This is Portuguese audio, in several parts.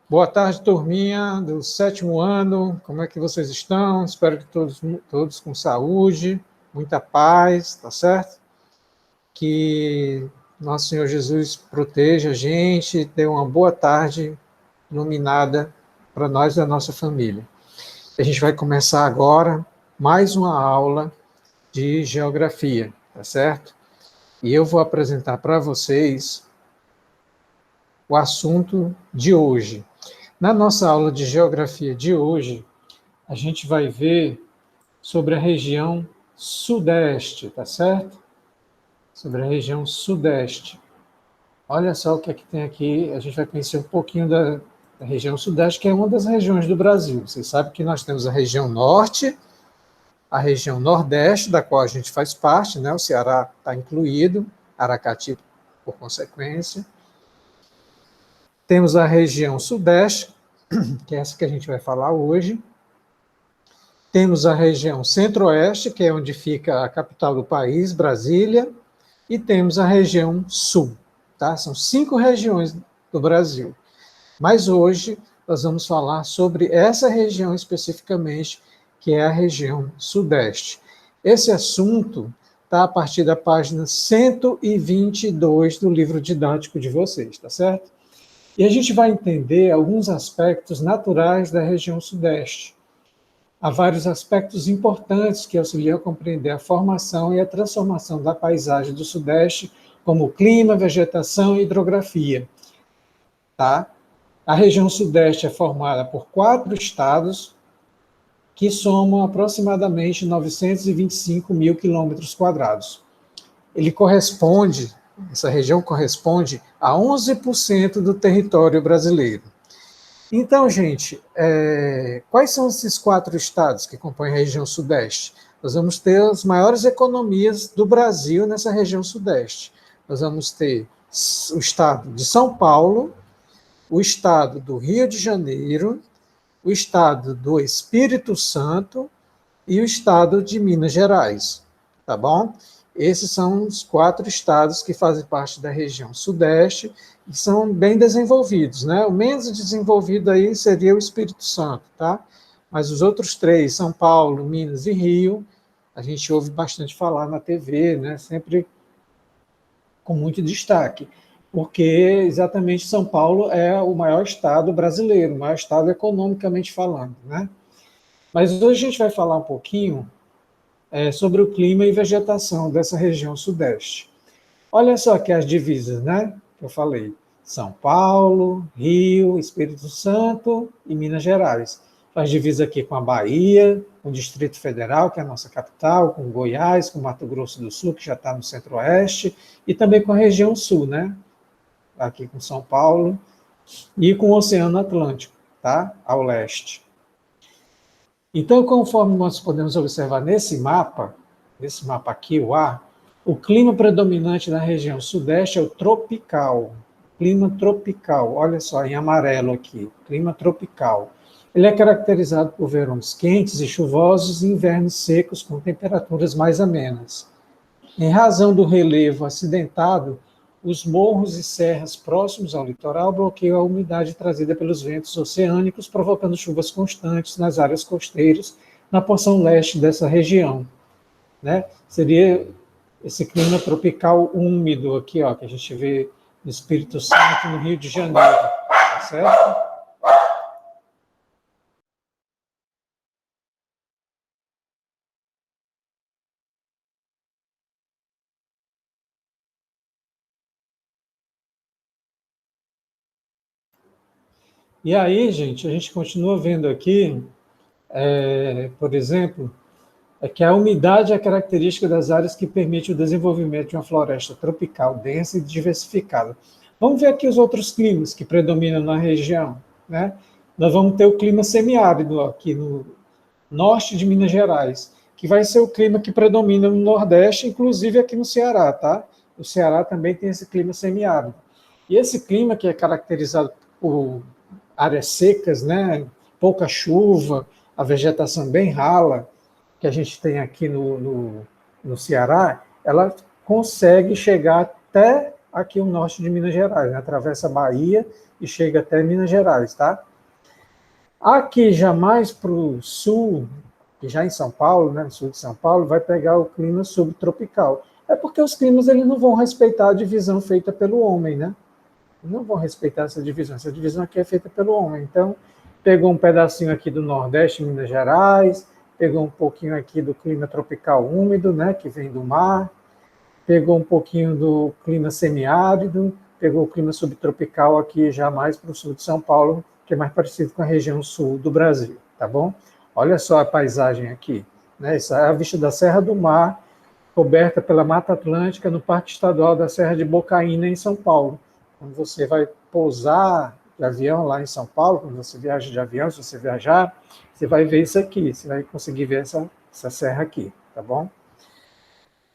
Boa tarde, turminha do 7º ano. Como é que vocês estão? Espero que todos com saúde, muita paz, tá certo? Que nosso Senhor Jesus proteja a gente, dê uma boa tarde iluminada para nós e a nossa família. A gente vai começar agora mais uma aula de geografia, tá certo? E eu vou apresentar para vocês o assunto de hoje. Na nossa aula de geografia de hoje, a gente vai ver sobre a região sudeste, tá certo? Sobre a região sudeste. Olha só o que é que tem aqui, a gente vai conhecer um pouquinho da região sudeste, que é uma das regiões do Brasil. Vocês sabem que nós temos a região norte, a região nordeste, da qual a gente faz parte, né? O Ceará está incluído, Aracati por consequência. Temos a região sudeste, que é essa que a gente vai falar hoje. Temos a região centro-oeste, que é onde fica a capital do país, Brasília, e temos a região sul. Tá? São 5 regiões do Brasil. Mas hoje nós vamos falar sobre essa região especificamente, que é a região sudeste. Esse assunto está a partir da página 122 do livro didático de vocês, tá certo? E a gente vai entender alguns aspectos naturais da região sudeste. Há vários aspectos importantes que auxiliam a compreender a formação e a transformação da paisagem do Sudeste, como clima, vegetação e hidrografia. Tá? A região Sudeste é formada por 4 estados, que somam aproximadamente 925 mil quilômetros quadrados. Essa região corresponde a 11% do território brasileiro. Então, gente, quais são esses 4 estados que compõem a região sudeste? Nós vamos ter as maiores economias do Brasil nessa região sudeste. Nós vamos ter o estado de São Paulo, o estado do Rio de Janeiro, o estado do Espírito Santo e o estado de Minas Gerais, tá bom? Esses são os 4 estados que fazem parte da região sudeste e são bem desenvolvidos, né? O menos desenvolvido aí seria o Espírito Santo, tá? Mas os outros 3, São Paulo, Minas e Rio, a gente ouve bastante falar na TV, né? Sempre com muito destaque, porque exatamente São Paulo é o maior estado brasileiro, o maior estado economicamente falando, né? Mas hoje a gente vai falar um pouquinho sobre o clima e vegetação dessa região sudeste. Olha só aqui as divisas, né? Que eu falei. São Paulo, Rio, Espírito Santo e Minas Gerais. Faz divisa aqui com a Bahia, com o Distrito Federal, que é a nossa capital, com Goiás, com Mato Grosso do Sul, que já está no centro-oeste, e também com a região sul, né? Aqui com São Paulo, e com o Oceano Atlântico, tá? Ao leste. Então, conforme nós podemos observar nesse mapa aqui, o clima predominante na região sudeste é o tropical, clima tropical, olha só, em amarelo aqui, clima tropical. Ele é caracterizado por verões quentes e chuvosos e invernos secos com temperaturas mais amenas. Em razão do relevo acidentado, os morros e serras próximos ao litoral bloqueiam a umidade trazida pelos ventos oceânicos, provocando chuvas constantes nas áreas costeiras, na porção leste dessa região. Né? Seria esse clima tropical úmido aqui, ó, que a gente vê no Espírito Santo, no Rio de Janeiro, tá certo? E aí, gente, a gente continua vendo aqui, por exemplo, que a umidade é a característica das áreas que permite o desenvolvimento de uma floresta tropical densa e diversificada. Vamos ver aqui os outros climas que predominam na região, né? Nós vamos ter o clima semiárido aqui no norte de Minas Gerais, que vai ser o clima que predomina no Nordeste, inclusive aqui no Ceará, tá? O Ceará também tem esse clima semiárido. E esse clima que é caracterizado por áreas secas, né? Pouca chuva, a vegetação bem rala, que a gente tem aqui no Ceará, ela consegue chegar até aqui o norte de Minas Gerais, né? Atravessa a Bahia e chega até Minas Gerais, tá? Aqui já mais para o sul, que já em São Paulo, né, no sul de São Paulo, vai pegar o clima subtropical. É porque os climas eles não vão respeitar a divisão feita pelo homem, né? Não vão respeitar essa divisão. Essa divisão aqui é feita pelo homem. Então, pegou um pedacinho aqui do Nordeste, Minas Gerais, pegou um pouquinho aqui do clima tropical úmido, né, que vem do mar, pegou um pouquinho do clima semiárido, pegou o clima subtropical aqui já mais para o sul de São Paulo, que é mais parecido com a região sul do Brasil, tá bom? Olha só a paisagem aqui, né? Essa é a vista da Serra do Mar, coberta pela Mata Atlântica no Parque Estadual da Serra de Bocaína, em São Paulo. Quando você vai pousar de avião lá em São Paulo, quando você viaja de avião, se você viajar, você vai ver isso aqui, você vai conseguir ver essa serra aqui, tá bom?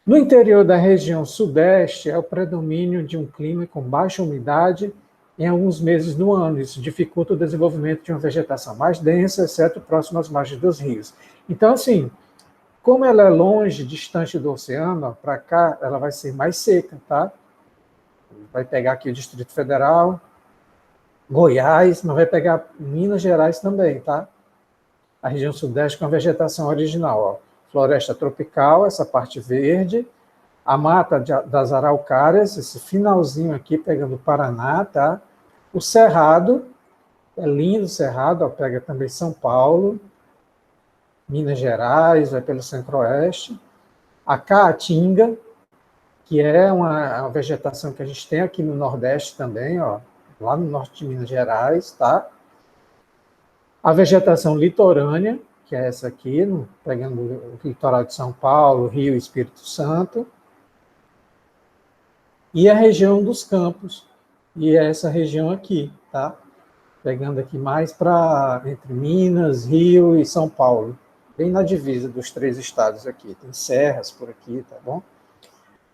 No interior da região sudeste, é o predomínio de um clima com baixa umidade em alguns meses do ano. Isso dificulta o desenvolvimento de uma vegetação mais densa, exceto próximo às margens dos rios. Então, assim, como ela é longe, distante do oceano, para cá, ela vai ser mais seca, tá? Vai pegar aqui o Distrito Federal, Goiás, mas vai pegar Minas Gerais também, tá? A região sudeste com a vegetação original, ó. Floresta tropical, essa parte verde, a mata das araucárias, esse finalzinho aqui pegando o Paraná, tá? O cerrado, é lindo o cerrado, ó, pega também São Paulo, Minas Gerais, vai pelo centro-oeste. A caatinga, que é uma vegetação que a gente tem aqui no Nordeste também, ó, lá no norte de Minas Gerais, tá? A vegetação litorânea, que é essa aqui, pegando o litoral de São Paulo, Rio e Espírito Santo. E a região dos campos, e é essa região aqui, tá? Pegando aqui mais para entre Minas, Rio e São Paulo, bem na divisa dos três estados aqui. Tem serras por aqui, tá bom?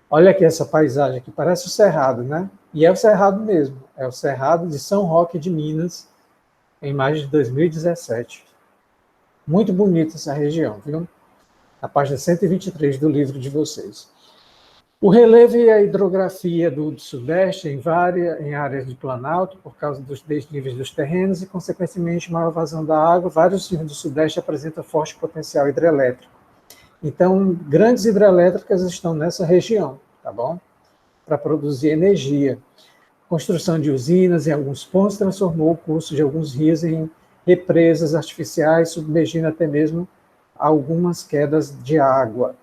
Olha aqui essa paisagem aqui, parece o Cerrado, né? E é o Cerrado mesmo, é o Cerrado de São Roque de Minas, em maio de 2017. Muito bonita essa região, viu? Na página 123 do livro de vocês. O relevo e a hidrografia do Sudeste em áreas de planalto, por causa dos desníveis dos terrenos e, consequentemente, maior vazão da água, vários rios do Sudeste apresentam forte potencial hidrelétrico. Então, grandes hidrelétricas estão nessa região, tá bom? Para produzir energia. Construção de usinas em alguns pontos transformou o curso de alguns rios em represas artificiais, submergindo até mesmo algumas quedas de água.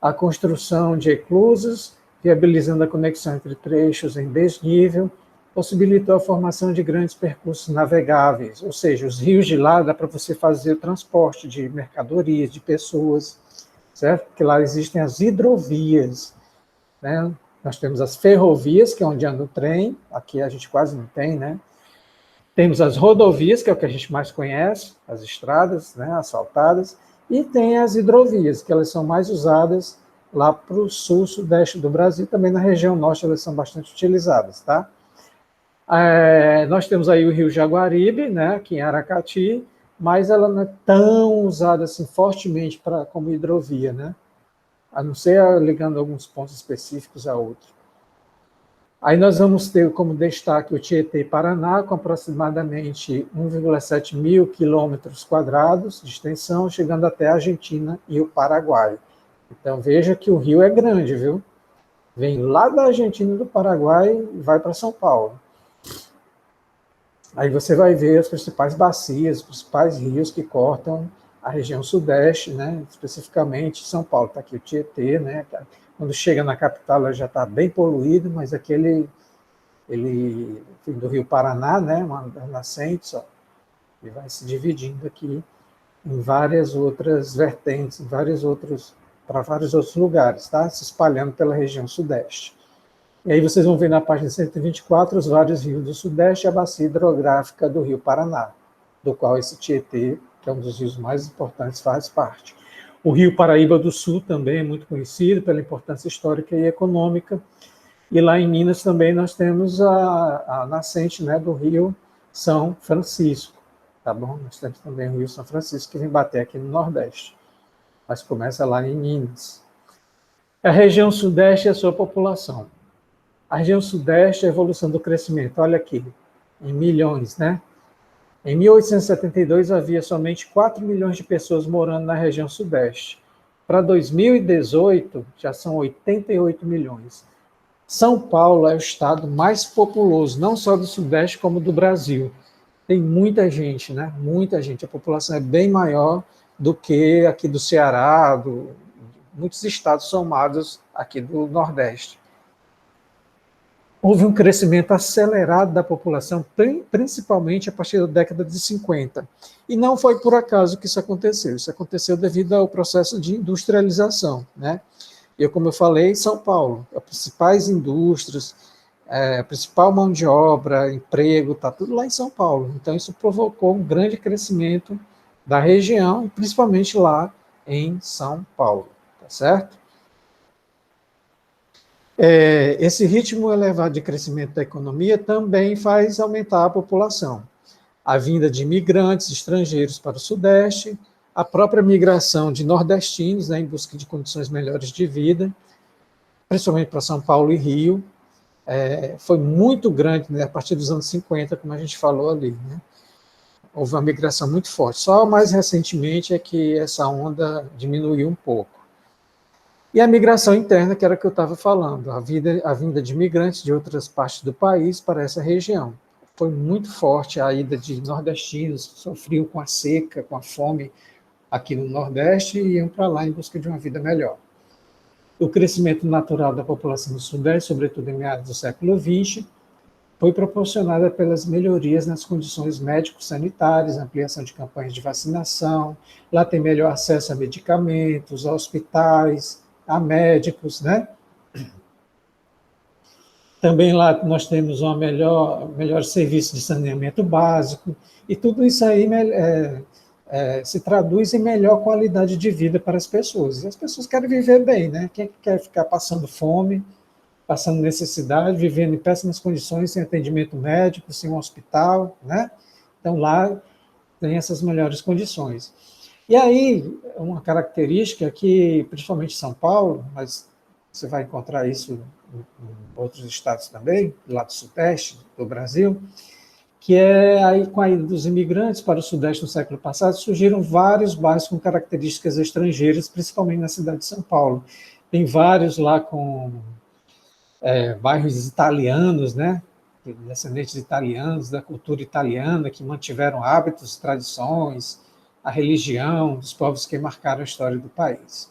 A construção de eclusas, viabilizando a conexão entre trechos em desnível, possibilitou a formação de grandes percursos navegáveis, ou seja, os rios de lá dá para você fazer o transporte de mercadorias, de pessoas, certo? Porque lá existem as hidrovias, né? Nós temos as ferrovias, que é onde anda o trem, aqui a gente quase não tem, né? Temos as rodovias, que é o que a gente mais conhece, as estradas, né, asfaltadas, e tem as hidrovias, que elas são mais usadas lá para o sul, sudeste do Brasil, também na região norte elas são bastante utilizadas, tá? Nós temos aí o rio Jaguaribe, né, aqui em Aracati, mas ela não é tão usada assim fortemente como hidrovia, né? A não ser ligando alguns pontos específicos a outros. Aí nós vamos ter como destaque o Tietê-Paraná, com aproximadamente 1,7 mil quilômetros quadrados de extensão, chegando até a Argentina e o Paraguai. Então veja que o rio é grande, viu? Vem lá da Argentina e do Paraguai e vai para São Paulo. Aí você vai ver as principais bacias, os principais rios que cortam a região sudeste, né? Especificamente São Paulo. Está aqui o Tietê, né? Quando chega na capital, ela já está bem poluído, mas aquele do Rio Paraná, né, uma das nascentes, ó, e vai se dividindo aqui em várias outras vertentes, para vários outros lugares, tá? Se espalhando pela região sudeste. E aí vocês vão ver na página 124 os vários rios do Sudeste e a bacia hidrográfica do Rio Paraná, do qual esse Tietê, que é um dos rios mais importantes, faz parte. O Rio Paraíba do Sul também é muito conhecido pela importância histórica e econômica. E lá em Minas também nós temos a nascente, né, do Rio São Francisco, tá bom? Nós temos também o Rio São Francisco que vem bater aqui no Nordeste, mas começa lá em Minas. A região Sudeste e a sua população. A região Sudeste, a evolução do crescimento, olha aqui, em milhões, né? Em 1872, havia somente 4 milhões de pessoas morando na região Sudeste. Para 2018, já são 88 milhões. São Paulo é o estado mais populoso, não só do Sudeste, como do Brasil. Tem muita gente, né? Muita gente. A população é bem maior do que aqui do Ceará, muitos estados somados aqui do Nordeste. Houve um crescimento acelerado da população, principalmente a partir da década de 50. E não foi por acaso que isso aconteceu. Isso aconteceu devido ao processo de industrialização, né? E como eu falei, São Paulo, as principais indústrias, a principal mão de obra, emprego, está tudo lá em São Paulo. Então, isso provocou um grande crescimento da região, principalmente lá em São Paulo, tá certo? Esse ritmo elevado de crescimento da economia também faz aumentar a população. A vinda de imigrantes estrangeiros para o Sudeste, a própria migração de nordestinos, né, em busca de condições melhores de vida, principalmente para São Paulo e Rio, foi muito grande, né, a partir dos anos 50, como a gente falou ali, né? Houve uma migração muito forte. Só mais recentemente é que essa onda diminuiu um pouco. E a migração interna, que era o que eu estava falando, a vinda de imigrantes de outras partes do país para essa região. Foi muito forte a ida de nordestinos, que sofriam com a seca, com a fome aqui no Nordeste e iam para lá em busca de uma vida melhor. O crescimento natural da população do Sudeste, sobretudo em meados do século XX, foi proporcionada pelas melhorias nas condições médico-sanitárias, ampliação de campanhas de vacinação, lá tem melhor acesso a medicamentos, a hospitais, a médicos, né? Também lá nós temos um melhor serviço de saneamento básico, e tudo isso aí se traduz em melhor qualidade de vida para as pessoas. E as pessoas querem viver bem, né? Quem quer ficar passando fome, passando necessidade, vivendo em péssimas condições, sem atendimento médico, sem um hospital, né? Então lá tem essas melhores condições. E aí, uma característica que, principalmente São Paulo, mas você vai encontrar isso em outros estados também, lá do Sudeste do Brasil, que é aí com a ida dos imigrantes para o Sudeste no século passado, surgiram vários bairros com características estrangeiras, principalmente na cidade de São Paulo. Tem vários lá com bairros italianos, né? Descendentes de italianos, da cultura italiana, que mantiveram hábitos, tradições, a religião dos povos que marcaram a história do país.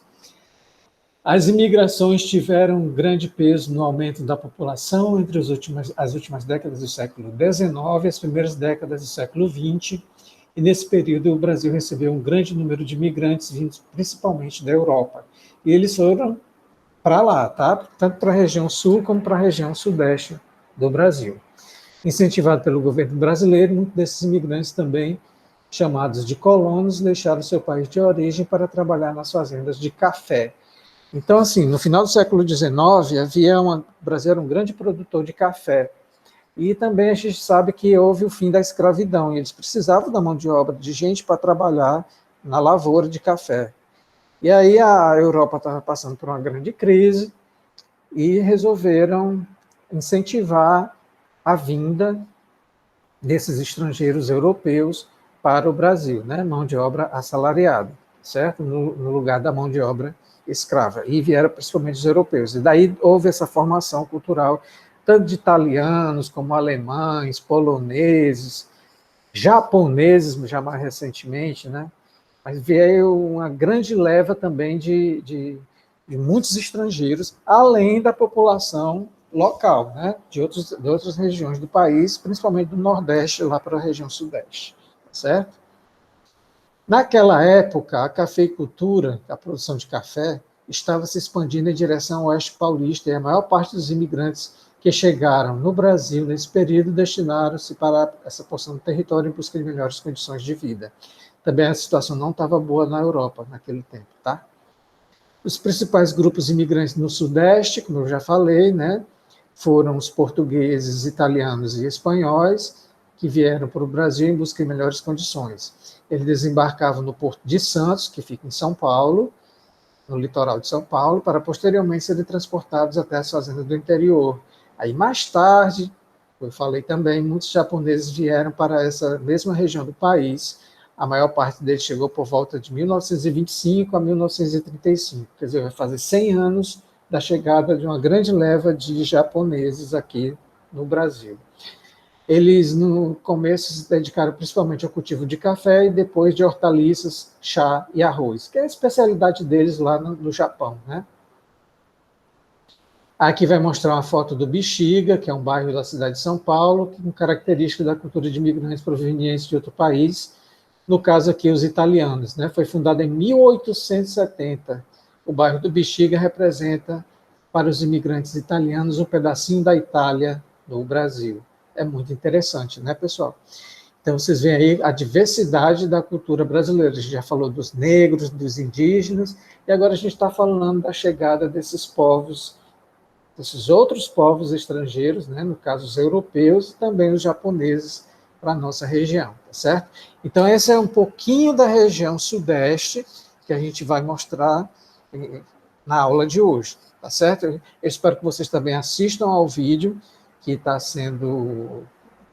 As imigrações tiveram um grande peso no aumento da população entre as últimas décadas do século XIX e as primeiras décadas do século XX, e nesse período o Brasil recebeu um grande número de imigrantes vindos principalmente da Europa. E eles foram para lá, tá? Tanto para a região sul como para a região sudeste do Brasil. Incentivado pelo governo brasileiro, muitos desses imigrantes também, chamados de colonos, deixaram seu país de origem para trabalhar nas fazendas de café. Então, assim, no final do século XIX, o Brasil era um grande produtor de café. E também a gente sabe que houve o fim da escravidão, e eles precisavam da mão de obra de gente para trabalhar na lavoura de café. E aí a Europa estava passando por uma grande crise e resolveram incentivar a vinda desses estrangeiros europeus para o Brasil, né? Mão de obra assalariada, certo? No lugar da mão de obra escrava. E vieram principalmente os europeus. E daí houve essa formação cultural, tanto de italianos como alemães, poloneses, japoneses, já mais recentemente, né? Mas veio uma grande leva também de muitos estrangeiros, além da população local, né, de outras regiões do país, principalmente do Nordeste, lá para a região Sudeste, certo? Naquela época, a cafeicultura, a produção de café, estava se expandindo em direção ao Oeste Paulista, e a maior parte dos imigrantes que chegaram no Brasil nesse período destinaram-se para essa porção do território em busca de melhores condições de vida. Também a situação não estava boa na Europa naquele tempo, tá? Os principais grupos imigrantes no Sudeste, como eu já falei, né, foram os portugueses, italianos e espanhóis, que vieram para o Brasil em busca de melhores condições. Eles desembarcavam no Porto de Santos, que fica em São Paulo, no litoral de São Paulo, para posteriormente serem transportados até as fazendas do interior. Aí, mais tarde, eu falei também, muitos japoneses vieram para essa mesma região do país. A maior parte deles chegou por volta de 1925 a 1935, quer dizer, vai fazer 100 anos da chegada de uma grande leva de japoneses aqui no Brasil. Eles, no começo, se dedicaram principalmente ao cultivo de café e depois de hortaliças, chá e arroz, que é a especialidade deles lá no Japão, né? Aqui vai mostrar uma foto do Bexiga, que é um bairro da cidade de São Paulo, com característica da cultura de imigrantes provenientes de outro país, no caso aqui os italianos, né? Foi fundado em 1870. O bairro do Bexiga representa para os imigrantes italianos um pedacinho da Itália no Brasil. É muito interessante, né, pessoal? Então, vocês veem aí a diversidade da cultura brasileira. A gente já falou dos negros, dos indígenas, e agora a gente está falando da chegada desses povos, desses outros povos estrangeiros, né, no caso os europeus e também os japoneses, para a nossa região, tá certo? Então, esse é um pouquinho da região sudeste que a gente vai mostrar na aula de hoje, tá certo? Eu espero que vocês também assistam ao vídeo que está sendo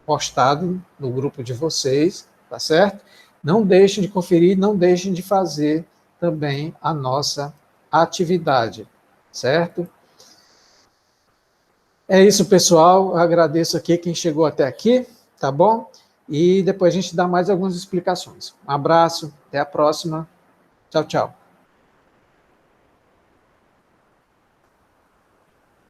postado no grupo de vocês, tá certo? Não deixem de conferir, não deixem de fazer também a nossa atividade, certo? É isso, pessoal. Eu agradeço aqui quem chegou até aqui, tá bom? E depois a gente dá mais algumas explicações. Um abraço, até a próxima. Tchau, tchau.